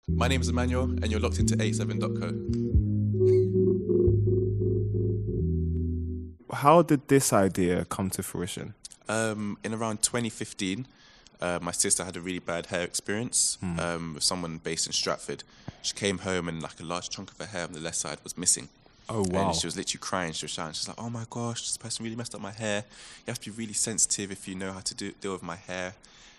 My name is Emmanuel, and you're locked into Eightseven.co. How did this idea come to fruition? In around 2015, my sister had a really bad hair experience with someone based in Stratford. She came home and like a large chunk of her hair on the left side was missing. Oh, wow. And she was literally crying. She was shouting. She's like, "Oh my gosh, this person really messed up my hair. You have to be really sensitive if you know how to deal with my hair."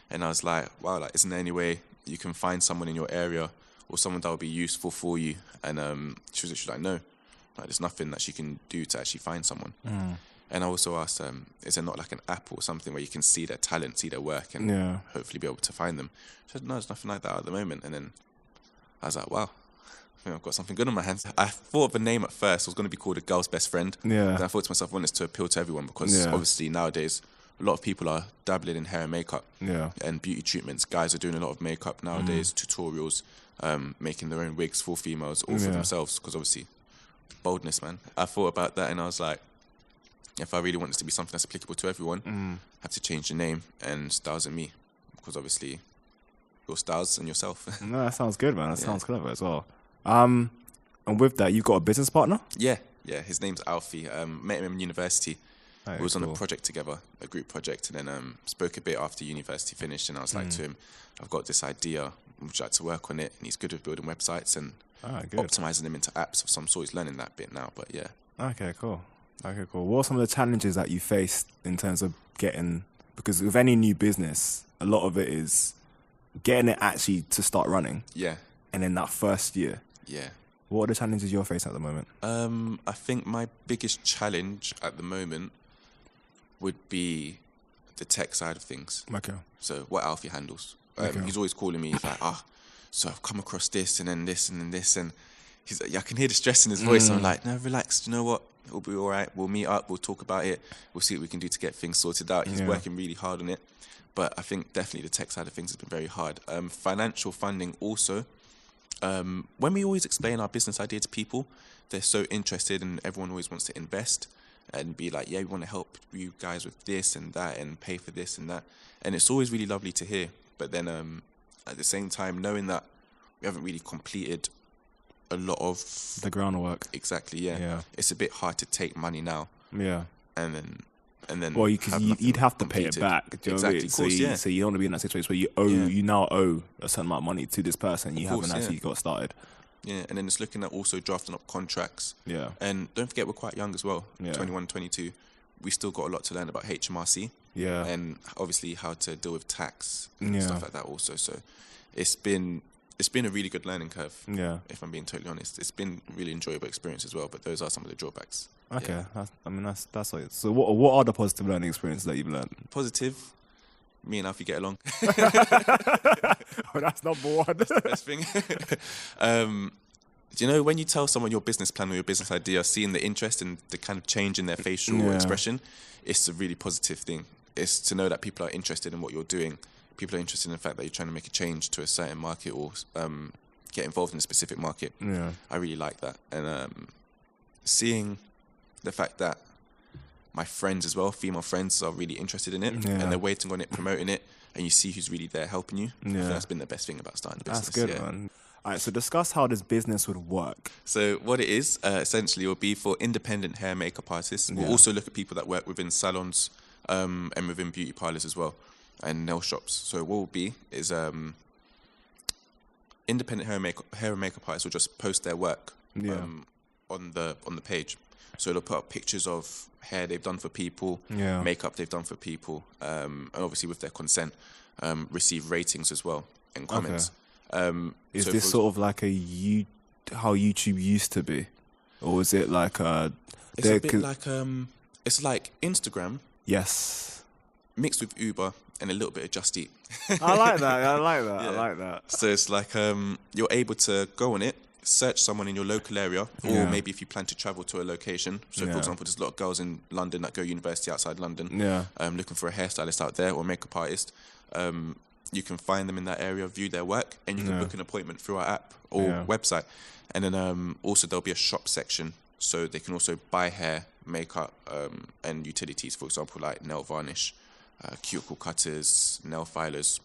And I was like, "Wow, like, isn't there any way you can find someone in your area or someone that will be useful for you?" And she was literally like, "No, like, there's nothing that she can do to actually find someone." And I also asked, "Is there not like an app or something where you can see their talent, see their work, and hopefully be able to find them?" She said, "No, there's nothing like that at the moment." And then I was like, "Wow, I think I've got something good on my hands." I thought of a name at first. It was going to be called A Girl's Best Friend. Yeah. And I thought to myself, I want this to appeal to everyone because obviously nowadays a lot of people are dabbling in hair and makeup and beauty treatments. Guys are doing a lot of makeup nowadays, tutorials, making their own wigs for females, all for themselves because obviously boldness, man. I thought about that and I was like, if I really want this to be something that's applicable to everyone, I have to change the name and Styles and Me because obviously your styles and yourself. No, that sounds good, man. That sounds clever as well. And with that, you've got a business partner? Yeah. His name's Alfie. Met him in university. Hey, we was on a project together, a group project, and then spoke a bit after university finished. And I was like to him, "I've got this idea. Would you like to work on it?" And he's good at building websites and optimizing them into apps of some sort. He's learning that bit now, but yeah. Okay, cool. What are some of the challenges that you faced in terms of getting, because with any new business, a lot of it is getting it actually to start running. Yeah. And then that first year. Yeah. What are the challenges you're facing at the moment? I think my biggest challenge at the moment would be the tech side of things. Okay. So what Alfie handles. He's always calling me. He's like, so I've come across this and then this and then this. And he's like, I can hear the stress in his voice. I'm like, no, relax. Do you know what? It'll be all right. We'll meet up. We'll talk about it. We'll see what we can do to get things sorted out. He's working really hard on it. But I think definitely the tech side of things has been very hard. Financial funding also. When we always explain our business idea to people, they're so interested and everyone always wants to invest and be like, yeah, we want to help you guys with this and that and pay for this and that. And it's always really lovely to hear. But then at the same time, knowing that we haven't really completed a lot of the groundwork. Exactly, yeah. It's a bit hard to take money now. Yeah. And then well, you'd have to pay it back. Do you know what I mean? So you don't want to be in that situation where you now owe a certain amount of money to this person. You haven't actually got started. Yeah, and then it's looking at also drafting up contracts. Yeah. And don't forget, we're quite young as well, 21, 22. We still got a lot to learn about HMRC. Yeah. And obviously how to deal with tax and stuff like that also. So it's been a really good learning curve. Yeah. If I'm being totally honest. It's been a really enjoyable experience as well, but those are some of the drawbacks. Okay. Yeah. That's what it is. So what are the positive learning experiences that you've learned? Positive. Me and Alfie get along. Oh, that's number one. That's the best thing. Do you know when you tell someone your business plan or your business idea, seeing the interest and the kind of change in their facial expression, it's a really positive thing. It's to know that people are interested in what you're doing. People are interested in the fact that you're trying to make a change to a certain market or get involved in a specific market. Yeah. I really like that. And seeing the fact that my friends as well, female friends, are really interested in it and they're waiting on it, promoting it, and you see who's really there helping you. I think that's been the best thing about starting a business. That's good, man. All right, so discuss how this business would work. So what it is, essentially, will be for independent hair makeup artists. We'll also look at people that work within salons and within beauty parlors as well, and nail shops. So what will be is independent hair and makeup artists will just post their work on the page. So they'll put up pictures of hair they've done for people, makeup they've done for people, and obviously with their consent, receive ratings as well and comments. Is this sort of like how YouTube used to be, or is it like it's a bit like it's like Instagram, yes, mixed with Uber and a little bit of Just Eat. I like that. I like that. So it's like you're able to go on it, search someone in your local area, or maybe if you plan to travel to a location. So for example, there's a lot of girls in London that go university outside London, looking for a hairstylist out there or a makeup artist. You can find them in that area, view their work, and you can book an appointment through our app or website. And then also there'll be a shop section, so they can also buy hair, makeup, and utilities, for example, like nail varnish, cuticle cutters, nail filers,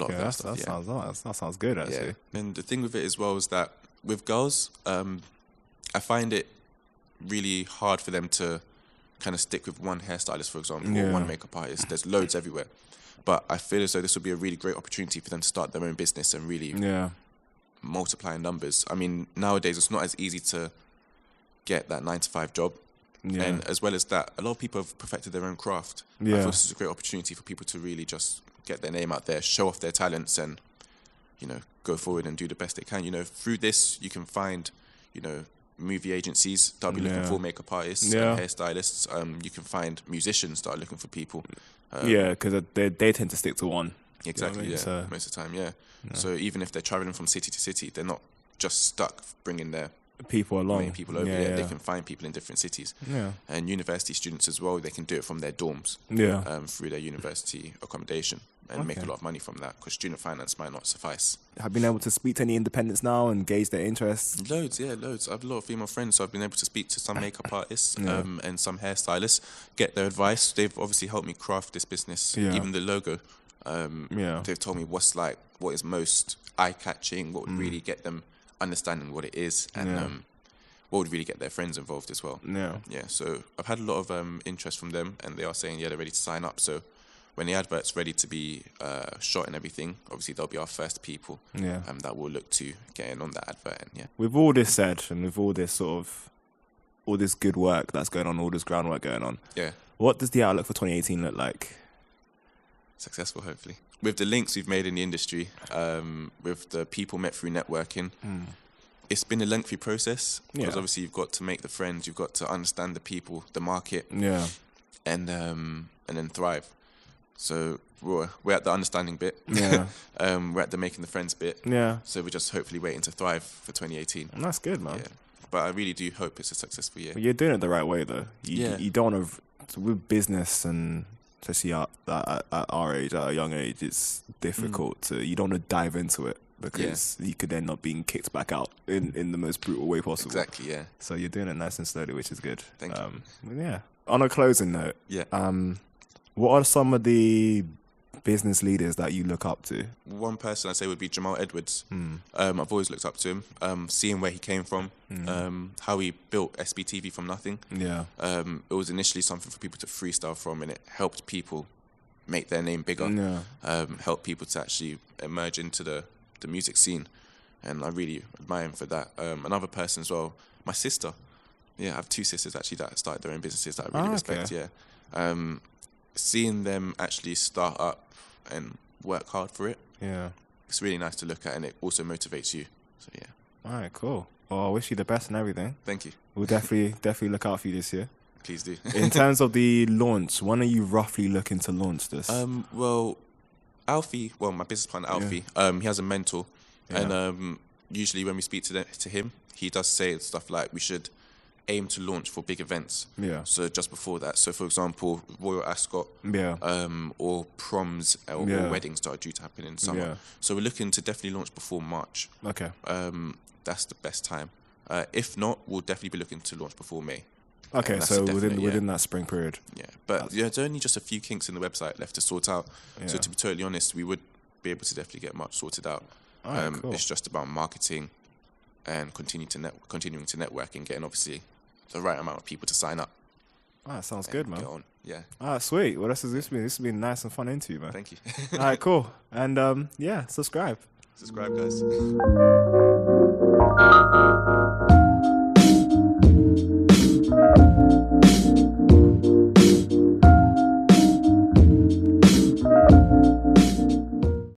A lot of that stuff, that sounds good, actually. Yeah. And the thing with it as well is that with girls, I find it really hard for them to kind of stick with one hairstylist, for example, or one makeup artist. There's loads everywhere. But I feel as though this would be a really great opportunity for them to start their own business and really multiply in numbers. I mean, nowadays it's not as easy to get that 9-to-5 job. Yeah. And as well as that, a lot of people have perfected their own craft. Yeah. I feel this is a great opportunity for people to really just get their name out there, show off their talents, and, you know, go forward and do the best they can. You know, through this, you can find, you know, movie agencies that will be looking for makeup artists and hairstylists. You can find musicians that are looking for people. Because they tend to stick to one. Exactly, most of the time, So even if they're traveling from city to city, they're not just stuck bringing their people along. People over. They can find people in different cities. Yeah. And university students as well, they can do it from their dorms. Through their university accommodation and make a lot of money from that, because student finance might not suffice. Have you been able to speak to any independents now and gauge their interests? Loads. I have a lot of female friends, so I've been able to speak to some makeup artists and some hairstylists, get their advice. They've obviously helped me craft this business, even the logo. They've told me what is most eye-catching, what would really get them understanding what it is, and what would really get their friends involved as well. So I've had a lot of interest from them, and they are saying they're ready to sign up. So when the advert's ready to be shot and everything, obviously they'll be our first people that will look to get in on that advert. And with all this said, and with all this all this good work that's going on, all this groundwork going on, what does the outlook for 2018 look like? Successful, hopefully. With the links we've made in the industry, with the people met through networking, it's been a lengthy process, because obviously you've got to make the friends, you've got to understand the people, the market, and then thrive. So we're at the understanding bit, we're at the making the friends bit, so we're just hopefully waiting to thrive for 2018. And that's good, man. But I really do hope it's a successful year. But you're doing it the right way, though. You don't want to, with business, and especially at our age, at a young age, it's difficult to, you don't want to dive into it, because you could end up being kicked back out in the most brutal way possible. Exactly, So you're doing it nice and slowly, which is good. Thank you. Yeah. On a closing note, what are some of the business leaders that you look up to? One person I'd say would be Jamal Edwards. I've always looked up to him, seeing where he came from, how he built SBTV from nothing. It was initially something for people to freestyle from, and it helped people make their name bigger, helped people to actually emerge into the music scene, and I really admire him for that. Another person as well, my sister. I have two sisters actually that started their own businesses that I really respect. Seeing them actually start up and work hard for it, it's really nice to look at, and it also motivates you. So all right, cool. Well, I wish you the best and everything. Thank you. We'll definitely look out for you this year. Please do. In terms of the launch, when are you roughly looking to launch this? Well, Alfie, my business partner Alfie, he has a mentor, and usually when we speak to him, he does say stuff like we should aim to launch for big events. So just before that, so for example, Royal Ascot, or proms or weddings that are due to happen in summer. So we're looking to definitely launch before March. That's the best time. If not, we'll definitely be looking to launch before May. Okay, so within that spring period. But there's only just a few kinks in the website left to sort out. So to be totally honest, we would be able to definitely get March sorted out. Cool. It's just about marketing and continuing to network and getting obviously the right amount of people to sign up. Sounds good, man. Get on. Sweet. Well, this has been a nice and fun interview, man. Thank you. All right, cool. And subscribe. Subscribe, guys.